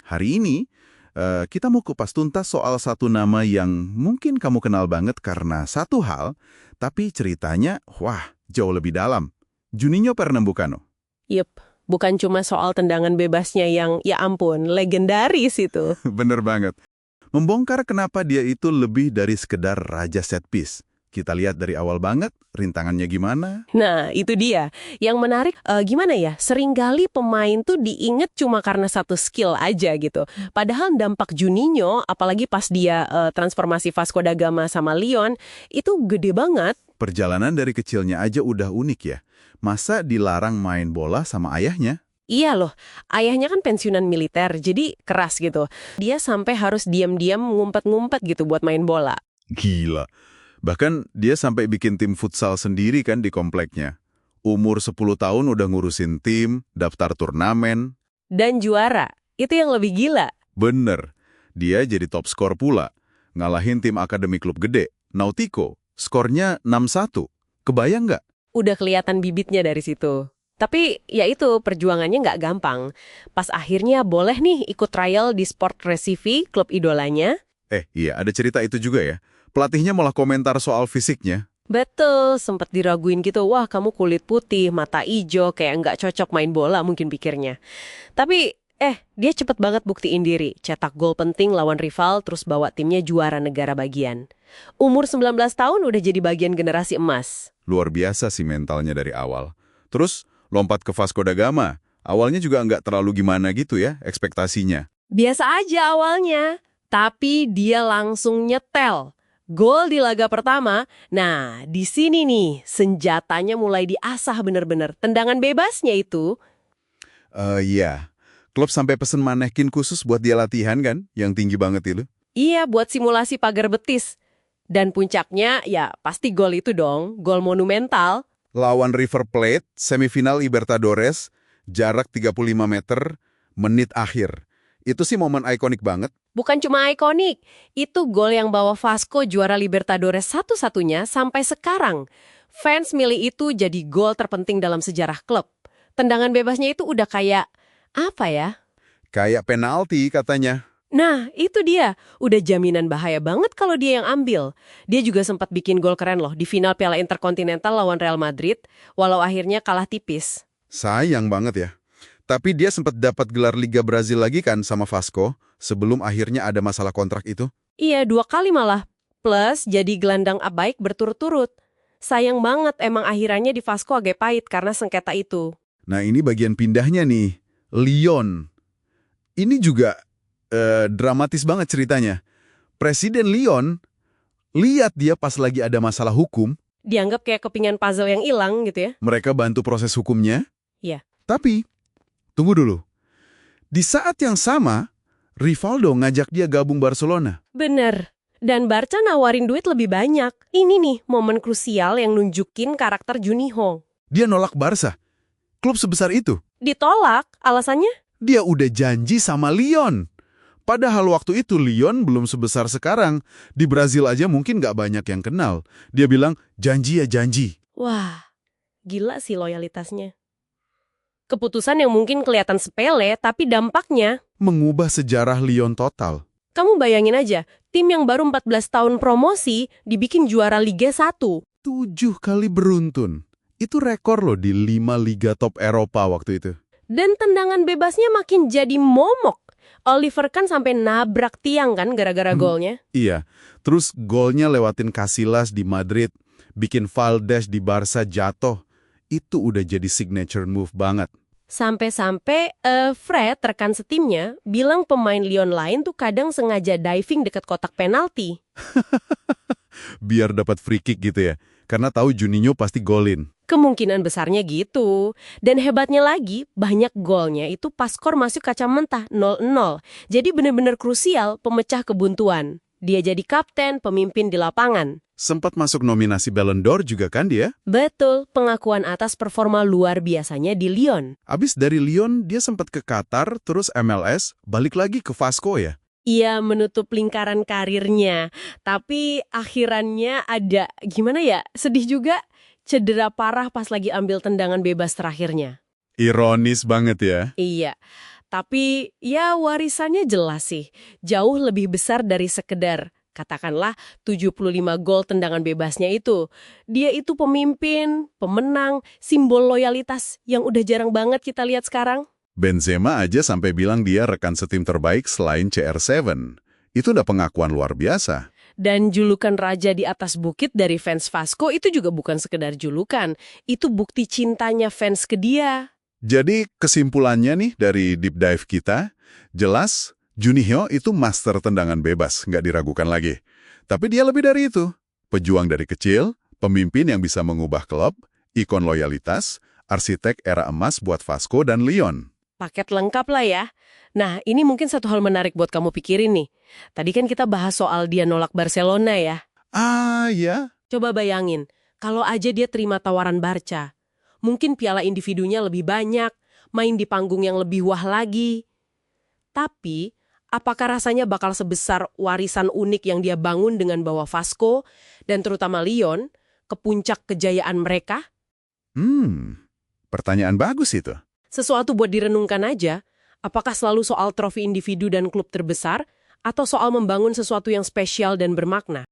Hari ini, kita mau kupas tuntas soal satu nama yang mungkin kamu kenal banget karena satu hal, tapi ceritanya, wah, jauh lebih dalam. Juninho Pernambucano. Yup, bukan cuma soal tendangan bebasnya yang, ya ampun, legendaris itu. Bener banget. Membongkar kenapa dia itu lebih dari sekedar raja set piece. Kita lihat dari awal banget, rintangannya gimana. Nah, itu dia. Yang menarik, gimana ya, seringkali pemain tuh diinget cuma karena satu skill aja gitu. Padahal dampak Juninho, apalagi pas dia transformasi Vasco da Gama sama Lyon, itu gede banget. Perjalanan dari kecilnya aja udah unik ya. Masa dilarang main bola sama ayahnya? Iya loh, ayahnya kan pensiunan militer, jadi keras gitu. Dia sampai harus diam-diam ngumpet-ngumpet gitu buat main bola. Gila. Bahkan dia sampai bikin tim futsal sendiri kan di kompleknya. Umur 10 tahun udah ngurusin tim, daftar turnamen. Dan juara, itu yang lebih gila. Bener, dia jadi top skor pula. Ngalahin tim akademi klub gede, Nautico. Skornya 6-1. Kebayang nggak? Udah kelihatan bibitnya dari situ. Tapi ya itu, perjuangannya nggak gampang. Pas akhirnya boleh nih ikut trial di Sport Recife, klub idolanya. Iya, ada cerita itu juga ya. Pelatihnya malah komentar soal fisiknya. Betul, sempat diraguin gitu, wah kamu kulit putih, mata ijo, kayak nggak cocok main bola mungkin pikirnya. Tapi, dia cepet banget buktiin diri, cetak gol penting lawan rival, terus bawa timnya juara negara bagian. Umur 19 tahun udah jadi bagian generasi emas. Luar biasa sih mentalnya dari awal. Terus, lompat ke Vasco da Gama. Awalnya juga nggak terlalu gimana gitu ya, ekspektasinya. Biasa aja awalnya, tapi dia langsung nyetel. Gol di laga pertama, nah di sini nih senjatanya mulai diasah bener-bener. Tendangan bebasnya itu. Iya. Klub sampai pesen manekin khusus buat dia latihan kan, yang tinggi banget itu. Iya, buat simulasi pagar betis. Dan puncaknya ya pasti gol itu dong, gol monumental. Lawan River Plate, semifinal Libertadores, jarak 35 meter, menit akhir. Itu sih momen ikonik banget. Bukan cuma ikonik, itu gol yang bawa Vasco juara Libertadores satu-satunya sampai sekarang. Fans milih itu jadi gol terpenting dalam sejarah klub. Tendangan bebasnya itu udah kayak, apa ya? Kayak penalti katanya. Nah, itu dia. Udah jaminan bahaya banget kalau dia yang ambil. Dia juga sempat bikin gol keren loh di final Piala Interkontinental lawan Real Madrid, walau akhirnya kalah tipis. Sayang banget ya. Tapi dia sempat dapat gelar Liga Brazil lagi kan sama Vasco, sebelum akhirnya ada masalah kontrak itu. Iya, 2 kali malah. Plus, jadi gelandang baik berturut-turut. Sayang banget emang akhirannya di Vasco agak pahit karena sengketa itu. Nah ini bagian pindahnya nih, Lyon. Ini juga dramatis banget ceritanya. Presiden Lyon, lihat dia pas lagi ada masalah hukum, Dianggap kayak kepingan puzzle yang hilang gitu ya. mereka bantu proses hukumnya. Iya. Tapi, tunggu dulu. Di saat yang sama, Rivaldo ngajak dia gabung Barcelona. Bener. Dan Barca nawarin duit lebih banyak. Ini nih momen krusial yang nunjukin karakter Juninho. Dia nolak Barca. Klub sebesar itu. Ditolak, alasannya? Dia udah janji sama Lyon. Padahal waktu itu Lyon belum sebesar sekarang. Di Brazil aja mungkin nggak banyak yang kenal. Dia bilang, janji ya janji. Wah, gila sih loyalitasnya. Keputusan yang mungkin kelihatan sepele, tapi dampaknya... Mengubah sejarah Lyon total. Kamu bayangin aja, tim yang baru 14 tahun promosi dibikin juara Liga 1. 7 kali beruntun. Itu rekor loh di 5 liga top Eropa waktu itu. Dan tendangan bebasnya makin jadi momok. Oliver kan sampai nabrak tiang kan gara-gara golnya. Iya, terus golnya lewatin Casillas di Madrid, bikin Valdes di Barca jatuh. Itu udah jadi signature move banget. Sampai-sampai Fred, rekan setimnya, bilang pemain Lyon lain tuh kadang sengaja diving dekat kotak penalti. Biar dapat free kick gitu ya, karena tahu Juninho pasti golin. Kemungkinan besarnya gitu. Dan hebatnya lagi, banyak golnya itu pas skor masuk kaca mentah 0-0. Jadi benar-benar krusial, pemecah kebuntuan. Dia jadi kapten, pemimpin di lapangan. Sempat masuk nominasi Ballon d'Or juga kan dia? Betul, pengakuan atas performa luar biasanya di Lyon. Abis dari Lyon, dia sempat ke Qatar, terus MLS, balik lagi ke Vasco ya? Ia menutup lingkaran karirnya. Tapi akhirannya ada, gimana ya, sedih juga. Cedera parah pas lagi ambil tendangan bebas terakhirnya. Ironis banget ya. Iya. Tapi ya warisannya jelas sih, jauh lebih besar dari sekedar, katakanlah 75 gol tendangan bebasnya itu. Dia itu pemimpin, pemenang, simbol loyalitas yang udah jarang banget kita lihat sekarang. Benzema aja sampai bilang dia rekan setim terbaik selain CR7. Itu udah pengakuan luar biasa. Dan julukan raja di atas bukit dari fans Vasco itu juga bukan sekedar julukan, itu bukti cintanya fans ke dia. Jadi kesimpulannya nih dari deep dive kita, jelas Juninho itu master tendangan bebas, nggak diragukan lagi. Tapi dia lebih dari itu. Pejuang dari kecil, pemimpin yang bisa mengubah klub, ikon loyalitas, arsitek era emas buat Vasco dan Lyon. Paket lengkap lah ya. Nah, ini mungkin satu hal menarik buat kamu pikirin nih. Tadi kan kita bahas soal dia nolak Barcelona ya. Ah, ya? Coba bayangin, kalau aja dia terima tawaran Barca. Mungkin piala individunya lebih banyak, main di panggung yang lebih wah lagi. Tapi, apakah rasanya bakal sebesar warisan unik yang dia bangun dengan bawa Vasco, dan terutama Lyon, ke puncak kejayaan mereka? Pertanyaan bagus itu. Sesuatu buat direnungkan aja, apakah selalu soal trofi individu dan klub terbesar, atau soal membangun sesuatu yang spesial dan bermakna?